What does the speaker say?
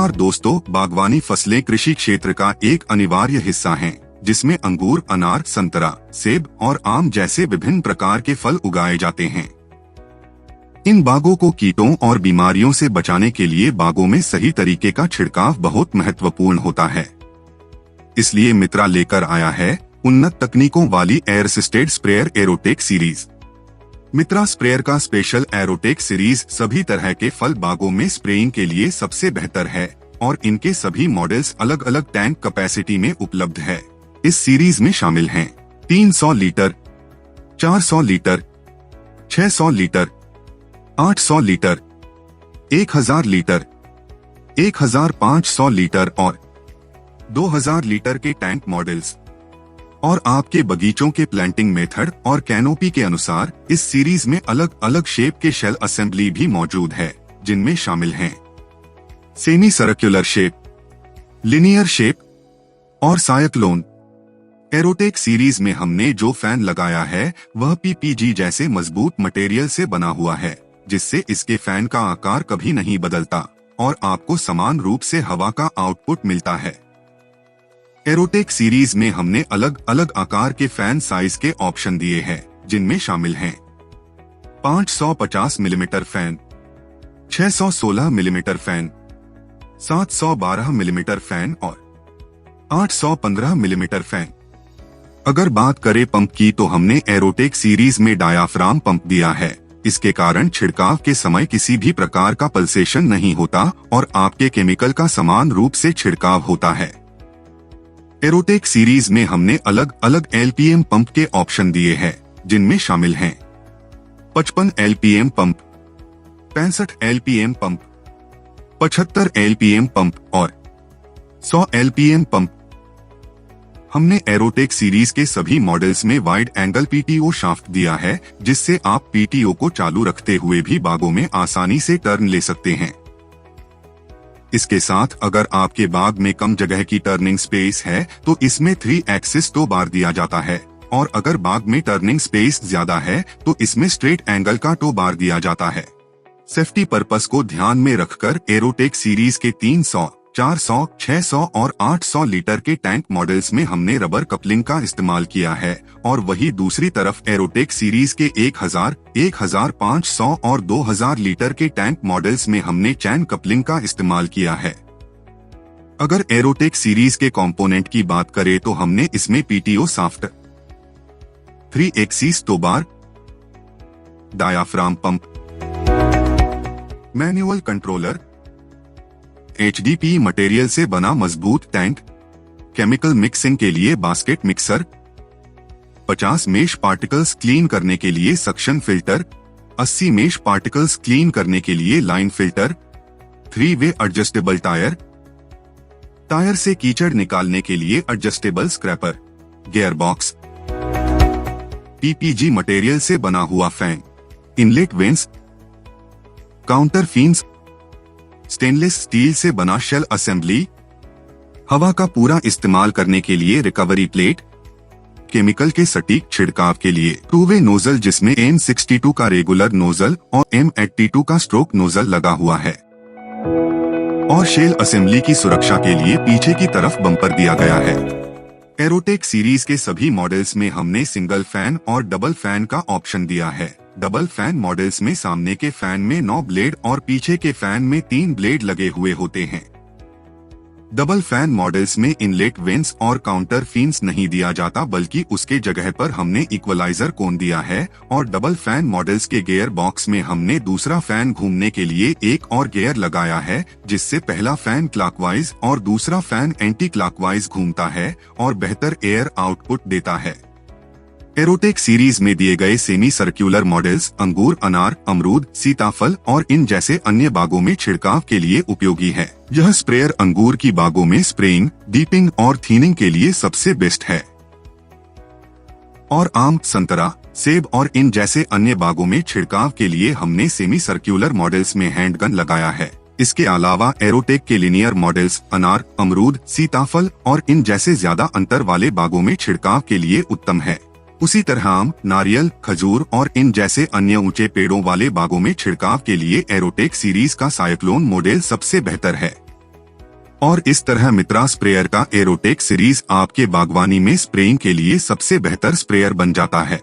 नमस्कार दोस्तों, बागवानी फसलें कृषि क्षेत्र का एक अनिवार्य हिस्सा हैं, जिसमें अंगूर, अनार, संतरा, सेब और आम जैसे विभिन्न प्रकार के फल उगाए जाते हैं। इन बागों को कीटों और बीमारियों से बचाने के लिए बागों में सही तरीके का छिड़काव बहुत महत्वपूर्ण होता है। इसलिए मित्रा लेकर आया है उन्नत तकनीकों वाली air assisted sprayer Aerotech series. Mitra sprayer का स्पेशल एरोटेक सीरीज सभी तरह के फल बागों में स्प्रेइंग के लिए सबसे बेहतर है और इनके सभी मॉडल्स अलग अलग टैंक कैपेसिटी में उपलब्ध है। इस सीरीज में शामिल हैं 300 litre, 400 litre, 600 litre, 800 litre, 1000 litre, 1500 litre और 2000 लीटर के टैंक मॉडल्स। और आपके बगीचों के प्लांटिंग मेथड और कैनोपी के अनुसार इस सीरीज में अलग अलग शेप के शेल असेंबली भी मौजूद है, जिनमें शामिल हैं semi circular shape, linear shape और साइक्लोन। एरोटेक सीरीज में हमने जो फैन लगाया है वह पीपीजी जैसे मजबूत मटेरियल से बना हुआ है, जिससे इसके फैन का आकार कभी नहीं बदलता और आपको समान रूप से हवा का आउटपुट मिलता है। एरोटेक सीरीज में हमने अलग अलग आकार के फैन साइज के ऑप्शन दिए हैं, जिनमें शामिल हैं 550 millimetre fan, 616 millimetre fan, 712 millimetre fan और 815 मिलीमीटर फैन। अगर बात करें पंप की तो हमने एरोटेक सीरीज में डायाफ्राम पंप दिया है। इसके कारण छिड़काव के समय किसी भी प्रकार का पल्सेशन नहीं होता और आपके केमिकल का समान रूप से छिड़काव होता है। एरोटेक सीरीज में हमने अलग अलग एलपीएम पंप के ऑप्शन दिए हैं, जिनमें शामिल हैं 55 LPM pump, 65 LPM pump, 75 LPM pump और 100 एलपीएम पंप। हमने एरोटेक सीरीज के सभी मॉडल्स में वाइड एंगल पीटीओ शाफ्ट दिया है, जिससे आप पीटीओ को चालू रखते हुए भी बागों में आसानी से टर्न ले सकते हैं। इसके साथ अगर आपके बाग में कम जगह की टर्निंग स्पेस है तो इसमें 3 एक्सिस टो बार दिया जाता है, और अगर बाग में टर्निंग स्पेस ज्यादा है तो इसमें स्ट्रेट एंगल का टो बार दिया जाता है। सेफ्टी पर्पस को ध्यान में रखकर एरोटेक सीरीज के 300, 400, 600 और 800 लीटर के टैंक मॉडल्स में हमने रबर कपलिंग का इस्तेमाल किया है, और वही दूसरी तरफ एरोटेक सीरीज के 1000, 1500 और 2000 लीटर के टैंक मॉडल्स में हमने चैन कपलिंग का इस्तेमाल किया है। अगर एरोटेक सीरीज के कंपोनेंट की बात करें तो हमने इसमें PTO shaft, 3 axis tow bar, diaphragm pump, manual controller, HDP material से बना मजबूत टैंक, केमिकल मिक्सिंग के लिए basket mixer, 50 mesh particles clean करने के लिए suction filter, 80 mesh particles clean करने के लिए line filter, 3 way adjustable tyre, tyre से कीचड़ निकालने के लिए adjustable scraper, gear box, PPG material से बना हुआ fan, inlet vents, counter fins, stainless steel से बना शेल असेंबली, हवा का पूरा इस्तेमाल करने के लिए रिकवरी प्लेट, केमिकल के सटीक छिड़काव के लिए 2 वे नोजल जिसमें M62 का रेगुलर नोजल और M82 का स्ट्रोक नोजल लगा हुआ है, और शेल असेंबली की सुरक्षा के लिए पीछे की तरफ बम्पर दिया गया है। एरोटेक सीरीज के सभी मॉडल्स में हमने सिंगल फैन और डबल फैन का ऑप्शन दिया है। डबल फैन मॉडल्स में सामने के फैन में 9 ब्लेड और पीछे के फैन में 3 ब्लेड लगे हुए होते हैं। डबल फैन मॉडल्स में इनलेट वेंट्स और काउंटर फिन्स नहीं दिया जाता, बल्कि उसके जगह पर हमने इक्वलाइजर कोन दिया है, और डबल फैन मॉडल्स के गियर बॉक्स में हमने दूसरा फैन घूमने के लिए एक और गियर लगाया है, जिससे पहला फैन क्लॉकवाइज और दूसरा फैन एंटी क्लॉकवाइज घूमता है और बेहतर एयर आउटपुट देता है। एरोटेक सीरीज में दिए गए सेमी सर्कुलर मॉडल्स अंगूर, अनार, अमरूद, सीताफल और इन जैसे अन्य बागों में छिड़काव के लिए उपयोगी है। यह स्प्रेयर अंगूर की बागों में स्प्रेइंग, डीपिंग और थीनिंग के लिए सबसे बेस्ट है, और आम, संतरा, सेब और इन जैसे अन्य बागों में छिड़काव के लिए हमने सेमी सर्कुलर मॉडल्स में हैंडगन लगाया है। इसके अलावा एरोटेक के लिनियर मॉडल्स अनार, अमरूद, सीताफल और इन जैसे ज्यादा अंतर वाले बागों में छिड़काव के लिए उत्तम है। उसी तरह आम, नारियल, खजूर और इन जैसे अन्य ऊंचे पेड़ों वाले बागों में छिड़काव के लिए एरोटेक सीरीज का साइक्लोन मॉडल सबसे बेहतर है। और इस तरह मित्रा स्प्रेयर का एरोटेक सीरीज आपके बागवानी में स्प्रेइंग के लिए सबसे बेहतर स्प्रेयर बन जाता है।